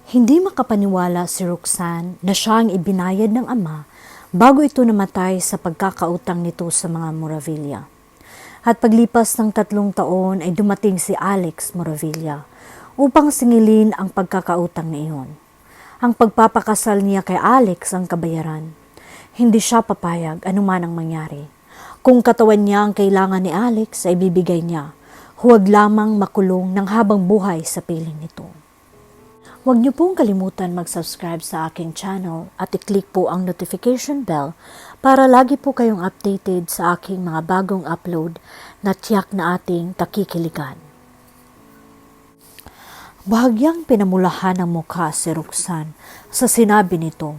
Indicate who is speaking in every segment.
Speaker 1: Hindi makapaniwala si Roxanne na siya ang ibinayad ng ama bago ito namatay sa pagkakautang nito sa mga Moravilla. At paglipas ng 3 taon ay dumating si Alex Moravilla upang singilin ang pagkakautang na iyon. Ang pagpapakasal niya kay Alex ang kabayaran. Hindi siya papayag anuman ang mangyari. Kung katawan niya ang kailangan ni Alex ay bibigay niya. Huwag lamang makulong ng habang buhay sa piling nito. Huwag niyo pong kalimutan mag-subscribe sa aking channel at i-click po ang notification bell para lagi po kayong updated sa aking mga bagong upload na tiyak na ating kakikiligan. Bahagyang pinamulahan ng mukha si Roxanne sa sinabi nito,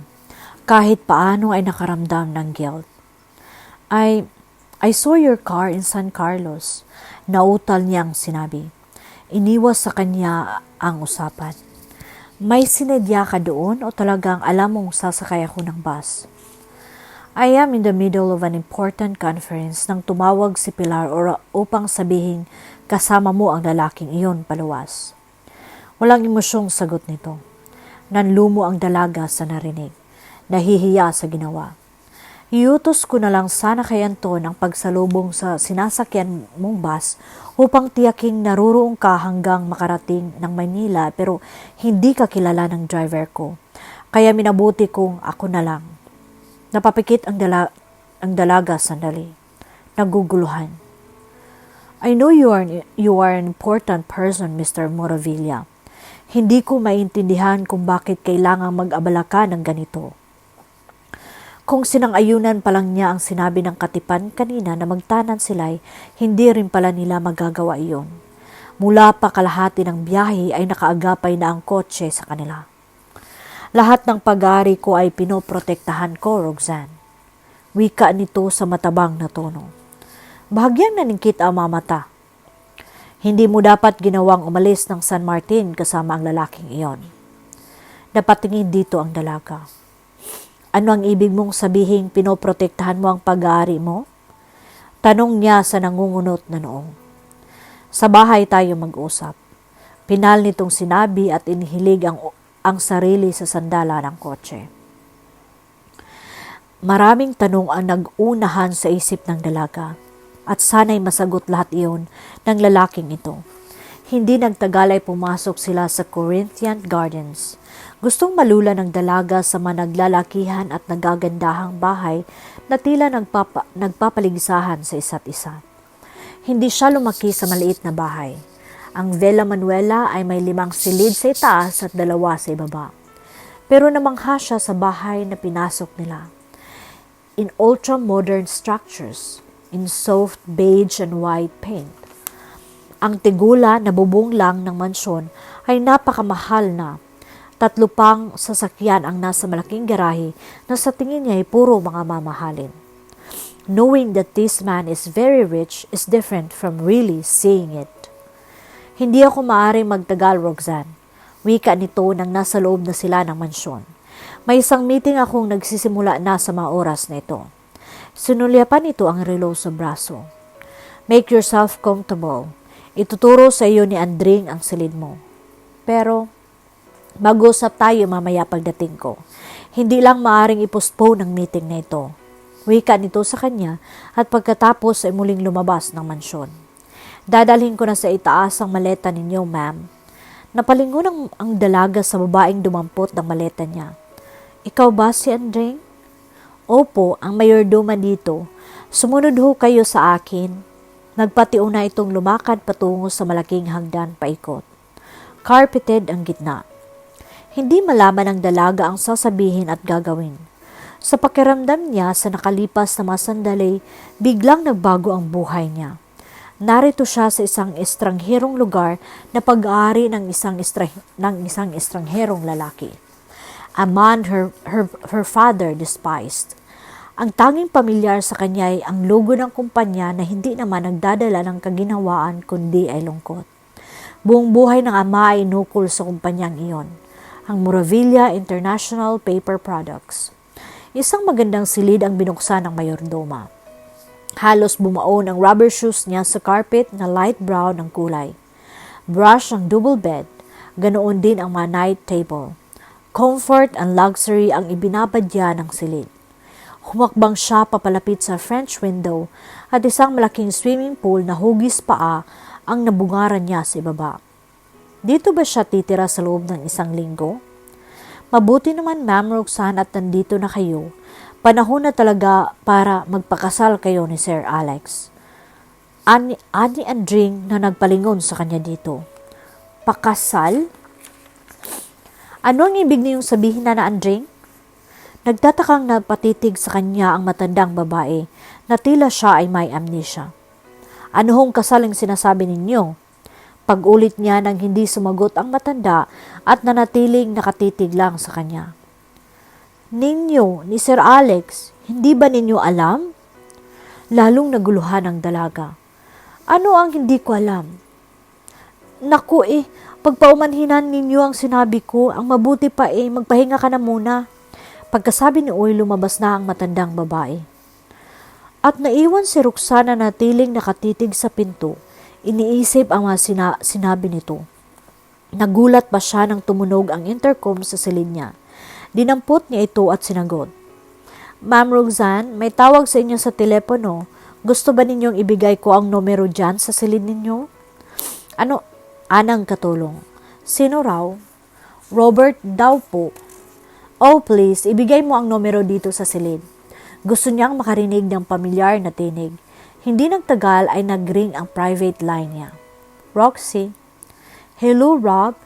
Speaker 1: kahit paano ay nakaramdam ng guilt. I saw your car in San Carlos. Nautal niyang sinabi. Iniwas sa kanya ang usapan. May sinadya ka doon o talagang alam mong sasakay ako ng bus? I am in the middle of an important conference nang tumawag si Pilar upang sabihin kasama mo ang lalaking iyon paluwas. Walang emosyong sagot nito. Nanlumo ang dalaga sa narinig. Nahihiya sa ginawa. Iutos ko na lang sana kay Anton ang pagsalubong sa sinasakyan mong bus upang tiyaking naruroong ka hanggang makarating ng Maynila pero hindi ka kilala ng driver ko. Kaya minabuti kong ako na lang. Napapikit ang dalaga sandali. Naguguluhan. I know you are an important person, Mr. Moravilla. Hindi ko maintindihan kung bakit kailangang mag-abala ka ng ganito. Kung sinang-ayunan pa lang niya ang sinabi ng katipan kanina na magtanan sila'y, hindi rin pala nila magagawa iyon. Mula pa kalahati ng biyahe ay nakaagapay na ang kotse sa kanila. Lahat ng pag-aari ko ay pinoprotektahan ko, Roxanne. Wika nito sa matabang na tono. Bahagyang naningkit ang mga mata. Hindi mo dapat ginawang umalis ng San Martin kasama ang lalaking iyon. Napatingin dito ang dalaga. Ano ang ibig mong sabihin pinoprotektahan mo ang pag-aari mo? Tanong niya sa nangungunot na noong. Sa bahay tayo mag-usap. Pinal nitong sinabi at inihilig ang sarili sa sandala ng kotse. Maraming tanong ang nag-unahan sa isip ng dalaga at sana'y masagot lahat iyon ng lalaking ito. Hindi nagtagal ay pumasok sila sa Corinthian Gardens. Gustong malula ng dalaga sa managlalakihan at nagagandahang bahay na tila nagpapaligsahan sa isa't isa. Hindi siya lumaki sa maliit na bahay. Ang Villa Manuela ay may 5 silid sa itaas at 2 sa ibaba. Pero namangha siya sa bahay na pinasok nila. In ultra-modern structures, in soft beige and white paint. Ang tigula na bubong lang ng mansyon ay napakamahal na. 3 pang sasakyan ang nasa malaking garahe na sa tingin niya ay puro mga mamahalin. Knowing that this man is very rich is different from really seeing it. Hindi ako maaaring magtagal, Roxanne. Wika nito nang nasa loob na sila ng mansyon. May isang meeting akong nagsisimula na sa mga oras na ito. Sinulyapan nito ang relo sa braso. Make yourself comfortable. Ituturo sa iyo ni Andring ang silid mo. Pero, mag-usap tayo mamaya pagdating ko. Hindi lang maaring ipostpone ang meeting na ito. Wika nito sa kanya at pagkatapos ay muling lumabas ng mansyon. Dadalhin ko na sa itaas ang maleta ninyo, ma'am. Napalingon ang dalaga sa babaeng dumampot ng maleta niya. Ikaw ba si Andring? Opo, ang mayordoma dito. Sumunod ho kayo sa akin. Nagpatiuna itong lumakad patungo sa malaking hagdan paikot. Carpeted ang gitna. Hindi malaman ng dalaga ang sasabihin at gagawin. Sa pakiramdam niya sa nakalipas na mga sandali, biglang nagbago ang buhay niya. Narito siya sa isang estrangherong lugar na pag-aari ng isang estrangherong lalaki. A man her father despised. Ang tanging pamilyar sa kanya ay ang logo ng kumpanya na hindi naman nagdadala ng kaginhawaan kundi ay lungkot. Buong buhay ng ama ay inukol sa kumpanyang iyon, ang Moravilla International Paper Products. Isang magandang silid ang binuksan ng mayordoma. Halos bumaon ang rubber shoes niya sa carpet na light brown ang kulay. Brush ang double bed, Ganoon din ang mga night table. Comfort and luxury ang ibinabadya ng silid. Humakbang siya papalapit sa French window at isang malaking swimming pool na hugis paa ang nabungaran niya sa ibaba. Dito ba siya titira sa loob ng 1 linggo? Mabuti naman, Ma'am Roxanne, at nandito na kayo. Panahon na talaga para magpakasal kayo ni Sir Alex. Ani Andring na nagpalingon sa kanya dito. Pakasal? Ano ang ibig niyong sabihin na Andring? Nagtatakang napatitig sa kanya ang matandang babae na tila siya ay may amnesia. Ano hong kasal ang sinasabi ninyo? Pag-ulit niya nang hindi sumagot ang matanda at nanatiling nakatitig lang sa kanya. Ninyo, ni Sir Alex, hindi ba ninyo alam? Lalong naguluhan ang dalaga. Ano ang hindi ko alam? Naku pagpaumanhinan ninyo ang sinabi ko, ang mabuti pa magpahinga ka na muna. Pagkasabi ni Uy, lumabas na ang matandang babae. At naiwan si Roxana na tiling nakatitig sa pinto. Iniisip ang mga sinabi nito. Nagulat pa siya nang tumunog ang intercom sa silid niya. Dinampot niya ito at sinagot. Ma'am Roxanne, may tawag sa inyo sa telepono. Gusto ba ninyong ibigay ko ang numero dyan sa silid ninyo? Ano? Anang katulong. Sino raw? Robert daw po. Oh please, ibigay mo ang numero dito sa silid. Gusto niyang makarinig ng pamilyar na tinig. Hindi nagtagal ay nag-ring ang private line niya. Roxy. Hello, Rob.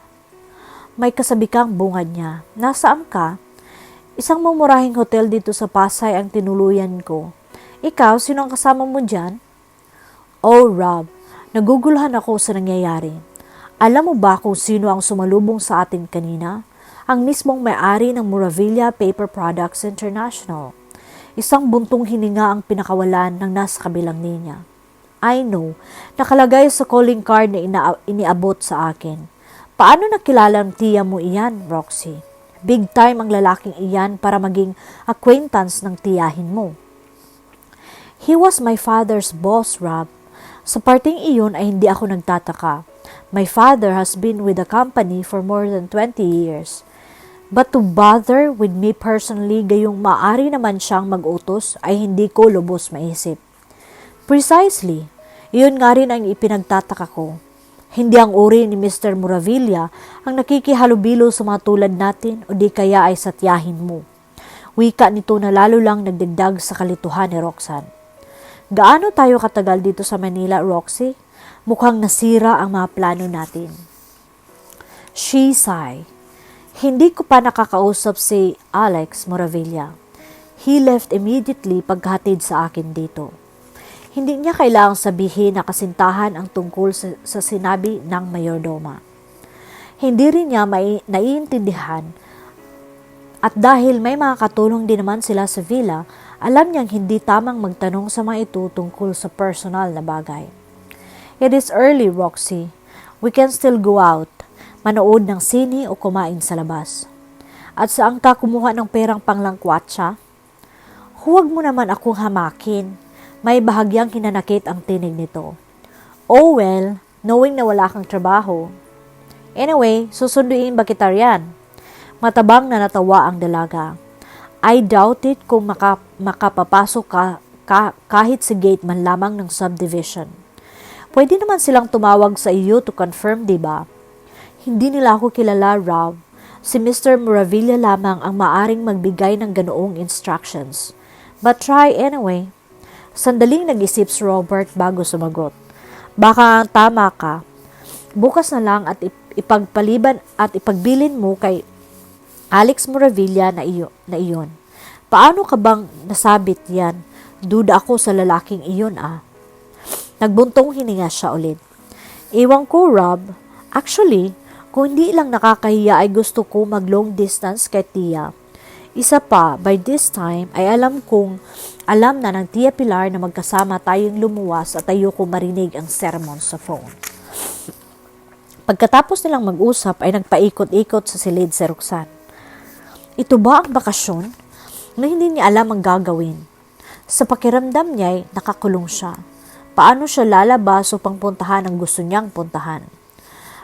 Speaker 1: May kasabi kang bungad niya. Nasaan ka? Isang mumurahing hotel dito sa Pasay ang tinuluyan ko. Ikaw, sino ang kasama mo dyan? Oh, Rob, naguguluhan ako sa nangyayari. Alam mo ba kung sino ang sumalubong sa atin kanina? Ang mismong may-ari ng Moravilla Paper Products International. Isang buntong hininga ang pinakawalan ng nasa kabilang linya. I know, nakalagay sa calling card na iniabot sa akin. Paano nakilala ang tiya mo iyan, Roxy? Big time ang lalaking iyan para maging acquaintance ng tiyahin mo. He was my father's boss, Rob. Sa parting iyon ay hindi ako nagtataka. My father has been with the company for more than 20 years. But to bother with me personally gayong maari naman siyang mag-utos ay hindi ko lubos maisip. Precisely, iyon nga rin ang ipinagtataka ko. Hindi ang uri ni Mr. Moravilla ang nakikihalubilo sa mga tulad natin o di kaya ay satyahin mo. Wika nito na lalo lang nagdagdag sa kalituhan ni Roxanne. Gaano tayo katagal dito sa Manila, Roxy? Mukhang nasira ang mga plano natin. She sighed. Hindi ko pa nakakausap si Alex Moravilla. He left immediately paghatid sa akin dito. Hindi niya kailangang sabihin na kasintahan ang tungkol sa sinabi ng mayordoma. Hindi rin niya naiintindihan at dahil may mga katulong din naman sila sa villa, alam niyang hindi tamang magtanong sa mga ito tungkol sa personal na bagay. It is early, Roxy. We can still go out, manood ng sine o kumain sa labas. At saan ka kumuha ng perang panglangkwatsa? Huwag mo naman akong hamakin. May bahagyang hinanakit ang tinig nito. Oh well, knowing na wala kang trabaho. Anyway, susunduin ba kita riyan? Matabang na natawa ang dalaga. I doubt it kung makapapasok ka kahit sa gate man lamang ng subdivision. Pwede naman silang tumawag sa iyo to confirm, diba? Hindi nila ako kilala, Rob. Si Mr. Moravilla lamang ang maaring magbigay ng ganoong instructions. But try anyway. Sandaling nag-isip si Robert bago sumagot. Baka tama ka. Bukas na lang at ipagpaliban at ipagbilin mo kay Alex Moravilla na iyon. Paano ka bang nasabit yan? Duda ako sa lalaking iyon Nagbuntong hininga siya ulit. Iwan ko, Rob. Actually, kung hindi lang nakakahiya ay gusto ko mag long distance kay Tia. Isa pa, by this time ay alam na ng Tia Pilar na magkasama tayong lumuwas at ayoko marinig ang sermon sa phone. Pagkatapos nilang mag-usap ay nagpaikot-ikot sa silid si Roxanne. Ito ba ang bakasyon? Na hindi niya alam ang gagawin. Sa pakiramdam niya ay nakakulong siya. Paano siya lalabas upang puntahan ang gusto niyang puntahan?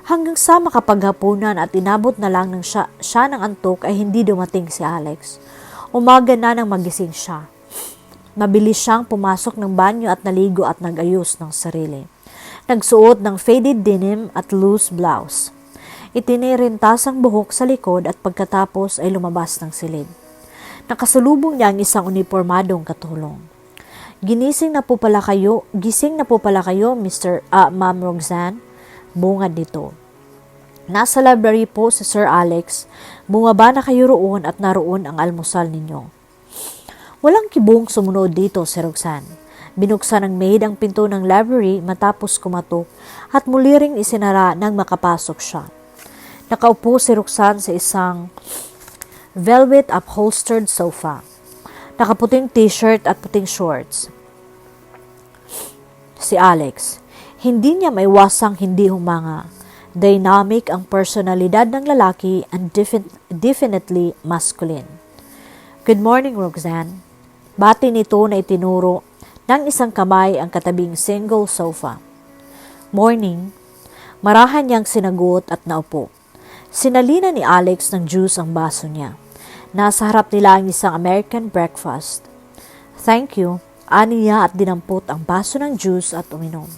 Speaker 1: Hanggang sa makapaghapunan at inabot na lang ng siya ng antok ay hindi dumating si Alex. Umaga na nang magising siya. Mabilis siyang pumasok ng banyo at naligo at nag-ayos ng sarili. Nagsuot ng faded denim at loose blouse. Itinirintas ang buhok sa likod at pagkatapos ay lumabas ng silid. Nakasalubong niya ang isang unipormadong katulong. Gising na po pala kayo, Ma'am Roxanne, bungad nito. Nasa library po si Sir Alex, bumaba na kayo roon at naroon ang almusal ninyo. Walang kibong sumunod dito si Roxanne. Binuksan ng maid ang pinto ng library matapos kumatok at muli ring isinara nang makapasok siya. Nakaupo si Roxanne sa isang velvet upholstered sofa. Nakaputing t-shirt at puting shorts. Si Alex, hindi niya maiwasang hindi humanga. Dynamic ang personalidad ng lalaki and definitely masculine. Good morning, Roxanne. Bati nito na itinuro ng isang kamay ang katabing single sofa. Morning. Marahan niyang sinagot at naupo. Sinalina ni Alex ng juice ang baso niya. Nasa harap nila ang isang American breakfast. Thank you, ani niya at dinampot ang baso ng juice at uminom.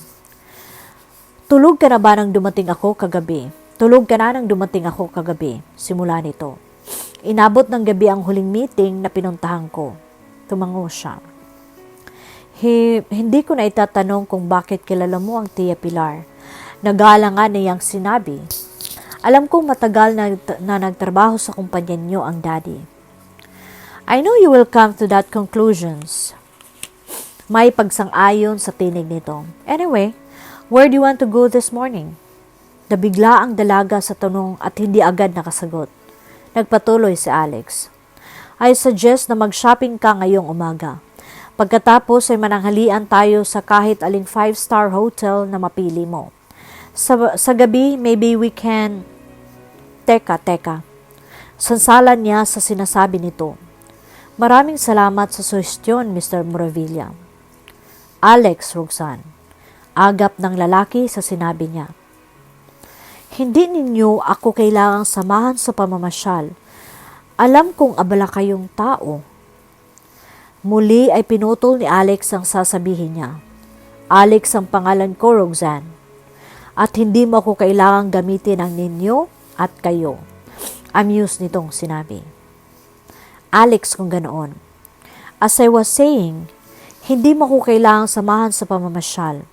Speaker 1: Tulog ka na ba nang dumating ako kagabi? Simula nito. Inabot ng gabi ang huling meeting na pinuntahan ko. Tumango siya. Hindi ko na itatanong kung bakit kilala mo ang Tia Pilar. Nagalangan niyang sinabi. Alam kong matagal na nagtrabaho sa kumpanya niyo ang daddy. I know you will come to that conclusions. May pagsang-ayon sa tinig nito. Anyway, where do you want to go this morning? Nabigla ang dalaga sa tanong at hindi agad nakasagot. Nagpatuloy si Alex. I suggest na mag-shopping ka ngayong umaga. Pagkatapos ay mananghalian tayo sa kahit aling 5-star hotel na mapili mo. Sa gabi, maybe we can... Teka. Sansalan niya sa sinasabi nito. Maraming salamat sa suhestyon, Mr. Moravilla. Alex, Roxanne. Agap ng lalaki sa sinabi niya. Hindi ninyo ako kailangang samahan sa pamamasyal. Alam kong abala kayong tao. Muli ay pinutol ni Alex ang sasabihin niya. Alex ang pangalan ko, Roxanne. At hindi mo ako kailangang gamitin ang ninyo at kayo. Amused nitong sinabi. Alex, kung ganoon. As I was saying, hindi mo ako kailangang samahan sa pamamasyal.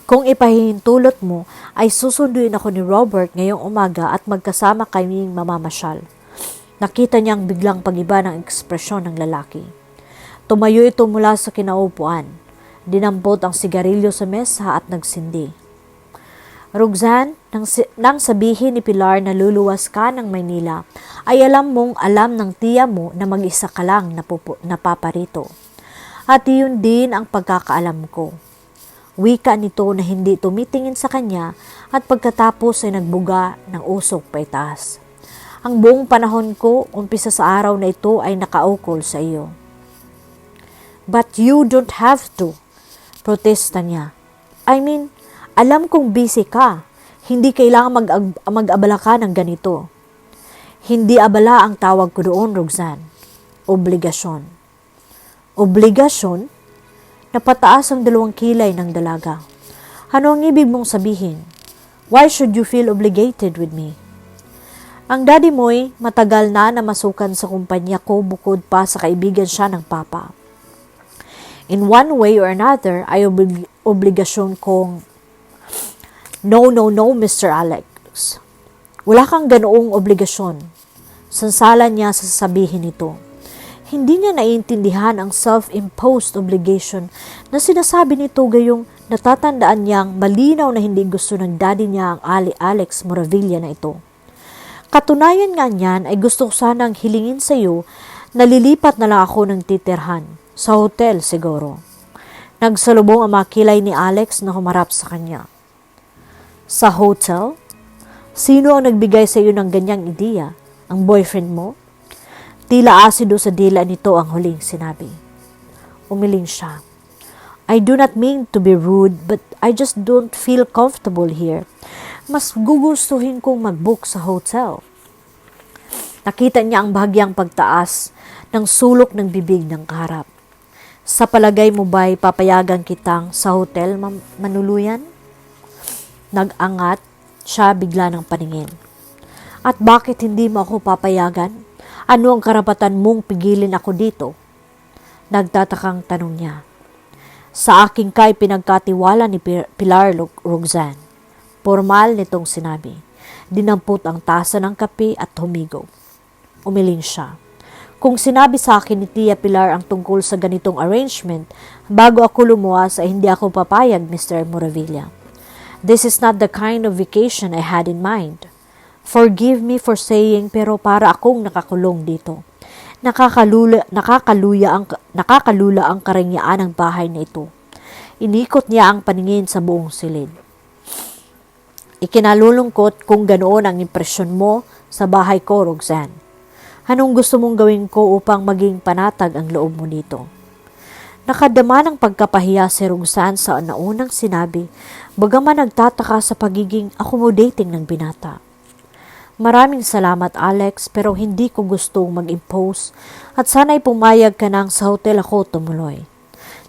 Speaker 1: Kung ipahihintulot mo, ay susunduin ako ni Robert ngayong umaga at magkasama kaming mamamasyal. Nakita niyang biglang pag-iba ng ekspresyon ng lalaki. Tumayo ito mula sa kinaupuan. Dinampot ang sigarilyo sa mesa at nagsindi. Roxanne, nang sabihin ni Pilar na luluwas ka ng Maynila, ay alam ng tiya mo na mag-isa ka lang napaparito. At iyon din ang pagkakaalam ko. Wika nito na hindi tumitingin sa kanya at pagkatapos ay nagbuga ng usok paitaas. Ang buong panahon ko, umpisa sa araw na ito ay nakaukol sa iyo. But you don't have to, protesta niya. I mean, alam kong busy ka. Hindi kailangan mag-abala ka ng ganito. Hindi abala ang tawag ko doon, Roxanne. Obligasyon. Obligasyon? Napataas ang dalawang kilay ng dalaga. Ano ang ibig mong sabihin? Why should you feel obligated with me? Ang daddy mo'y matagal na namasukan sa kumpanya ko bukod pa sa kaibigan siya ng papa. In one way or another, ay obligasyon kong... No, Mr. Alex. Wala kang ganoong obligasyon. Sansalan niya sa sasabihin nito. Hindi niya naiintindihan ang self-imposed obligation na sinasabi nito gayong natatandaan niyang malinaw na hindi gusto ng daddy niya ang Alex Moravilla na ito. Katunayan nga niyan ay gusto ko sanang hilingin sa iyo na lilipat na lang ako ng titirhan. Sa hotel siguro. Nagsalubong ang makilay ni Alex na humarap sa kanya. Sa hotel? Sino ang nagbigay sa iyo ng ganyang ideya? Ang boyfriend mo? Tila asido sa dila nito ang huling sinabi. Umiling siya. I do not mean to be rude, but I just don't feel comfortable here. Mas gugustuhin kong mag-book sa hotel. Nakita niya ang bahagyang pagtaas ng sulok ng bibig ng kaharap. Sa palagay mo ba'y papayagan kitang sa hotel manuluyan? Nag-angat siya bigla ng paningin. At bakit hindi mo ako papayagan? Ano ang karapatan mong pigilin ako dito? Nagtatakang tanong niya. Sa aking kay pinagkatiwala ni Pilar Roxanne. Formal nitong sinabi. Dinampot ang tasa ng kape at humigo. Umiling siya. Kung sinabi sa akin ni Tia Pilar ang tungkol sa ganitong arrangement, bago ako lumuwas ay hindi ako papayag, Mr. Moravilla. This is not the kind of vacation I had in mind. Forgive me for saying pero para akong nakakulong dito. Nakakalula ang karangyaan ng bahay na ito. Inikot niya ang paningin sa buong silid. Ikinalulungkot kung ganoon ang impresyon mo sa bahay ko, Roxanne. Anong gusto mong gawin ko upang maging panatag ang loob mo dito? Nakadama ng pagkapahiya si Roxanne sa naunang sinabi, bagaman nagtataka sa pagiging accommodating ng binata. Maraming salamat, Alex, pero hindi ko gustong mag-impose at sana'y pumayag ka nang sa hotel ako tumuloy.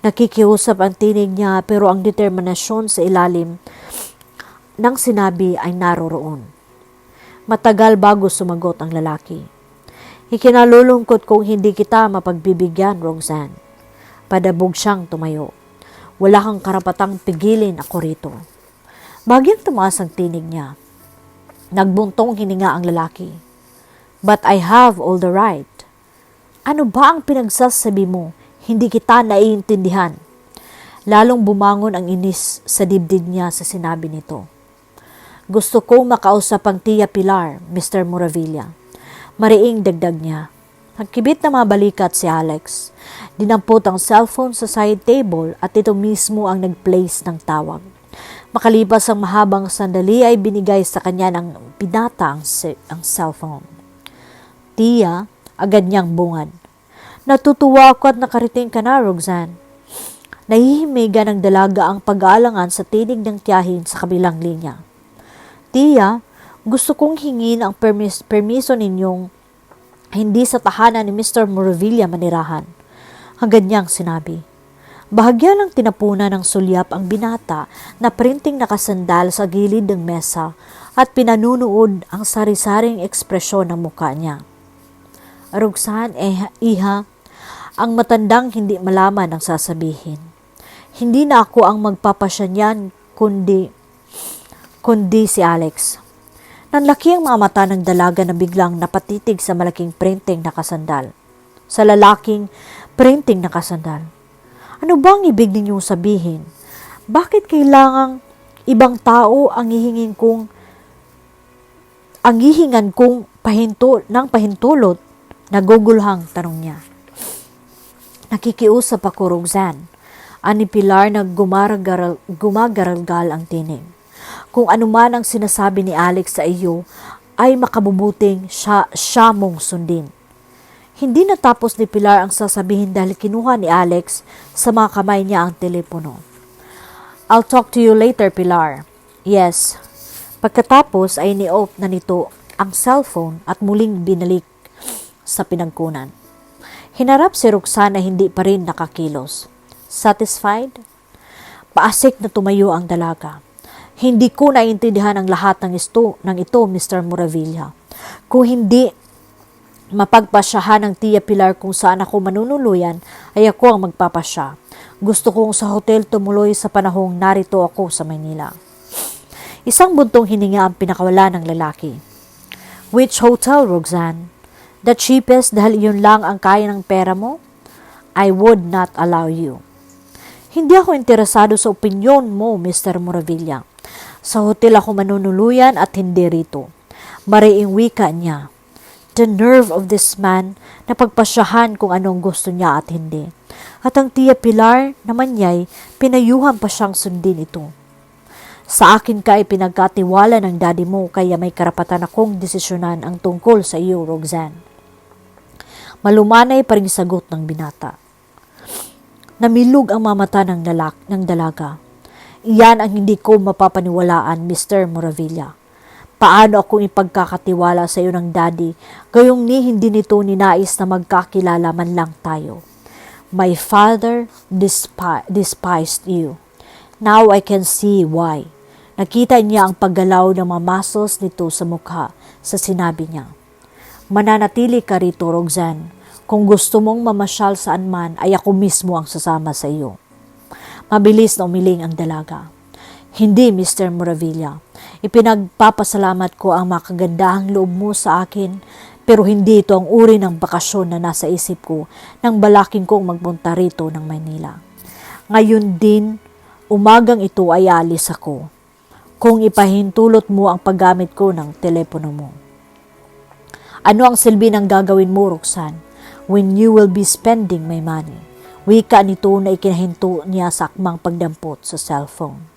Speaker 1: Nakikiusap ang tinig niya pero ang determinasyon sa ilalim ng sinabi ay naroroon. Matagal bago sumagot ang lalaki. Ikinalulungkot kung hindi kita mapagbibigyan, Roxanne. Padabog siyang tumayo. Wala kang karapatang pigilin ako rito. Bagyang tumaas ang tinig niya. Nagbuntong hininga ang lalaki. But I have all the right. Ano ba ang pinagsasabi mo? Hindi kita naiintindihan. Lalong bumangon ang inis sa dibdib niya sa sinabi nito. Gusto kong makausap ang Tia Pilar, Mr. Moravilla. Mariing dagdag niya. Nagkibit na mabalikat si Alex. Dinampot ang cellphone sa side table at ito mismo ang nag-place ng tawag. Makalipas ang mahabang sandali ay binigay sa kanya ng binata ang cellphone. Tia, agad niyang bungad. Natutuwa ako at nakarating ka na, Roxanne. Nahihimigan ng dalaga ang pag-aalangan sa tinig ng tiyahin sa kabilang linya. Tia, gusto kong hingin ang permiso ninyong hindi sa tahanan ni Mr. Moravilla manirahan. Hanggang niyang sinabi. Bahagya lang tinapunan ng sulyap ang binata na printing nakasandal sa gilid ng mesa at pinanunood ang sari-saring ekspresyon ng mukha niya. Roxanne, iha, ang matandang hindi malaman ang sasabihin. Hindi na ako ang magpapasya niyan, kundi si Alex. Nanlaki ang mga mata ng dalaga na biglang napatitig sa malaking printing nakasandal. Sa lalaking printing nakasandal. Ano bang ibig ninyong sabihin? Bakit kailangang ibang tao ang hihingan kong pahintulot? Nagugulhang tanong niya. Nakikiusap ako, Roxanne. Ani Pilar na gumagaralgal ang tinig. Kung anuman ang sinasabi ni Alex sa iyo, ay makabubuting siya mong sundin. Hindi natapos ni Pilar ang sasabihin dahil kinuha ni Alex sa mga kamay niya ang telepono. I'll talk to you later, Pilar. Yes. Pagkatapos ay ni-off na nito ang cellphone at muling binalik sa pinagkunan. Hinarap si Roxanne na hindi pa rin nakakilos. Satisfied? Paasik na tumayo ang dalaga. Hindi ko naiintindihan ang lahat ng ito, Mr. Moravilla. Kung hindi mapagpasyahan ng Tia Pilar kung saan ako manunuluyan, ay ako ang magpapasya. Gusto kong sa hotel tumuloy sa panahong narito ako sa Maynila. Isang buntong hininga ang pinakawala ng lalaki. Which hotel, Roxanne? The cheapest dahil yun lang ang kaya ng pera mo? I would not allow you. Hindi ako interesado sa opinyon mo, Mr. Moravilla. Sa hotel ako manunuluyan at hindi rito. Mariing wika niya. The nerve of this man na pagpasyahan kung anong gusto niya at hindi. At ang Tia Pilar naman niya'y pinayuhan pa siyang sundin ito. Sa akin ka ay pinagkatiwala ng daddy mo kaya may karapatan akong desisyonan ang tungkol sa iyo, Roxanne. Malumanay pa rin sagot ng binata. Namilog ang mamata ng dalaga. Iyan ang hindi ko mapapaniwalaan, Mr. Moravilla. Paano akong ipagkakatiwala sa iyo ng daddy, gayong hindi nito ninais na magkakilala man lang tayo. My father despised you. Now I can see why. Nakita niya ang paggalaw ng mamasos nito sa mukha sa sinabi niya. Mananatili ka rito, Roxanne. Kung gusto mong mamasyal saan man, ay ako mismo ang sasama sa iyo. Mabilis na umiling ang dalaga. Hindi, Mr. Moravilla. Ipinagpapasalamat ko ang makagandahang loob mo sa akin, pero hindi ito ang uri ng bakasyon na nasa isip ko nang balaking kong magpunta rito ng Maynila. Ngayon din, umagang ito ay alis ako. Kung ipahintulot mo ang paggamit ko ng telepono mo. Ano ang silbi ng gagawin mo, Roxanne, when you will be spending my money? Wika nito na ikinahinto niya sa akmang pagdampot sa cellphone.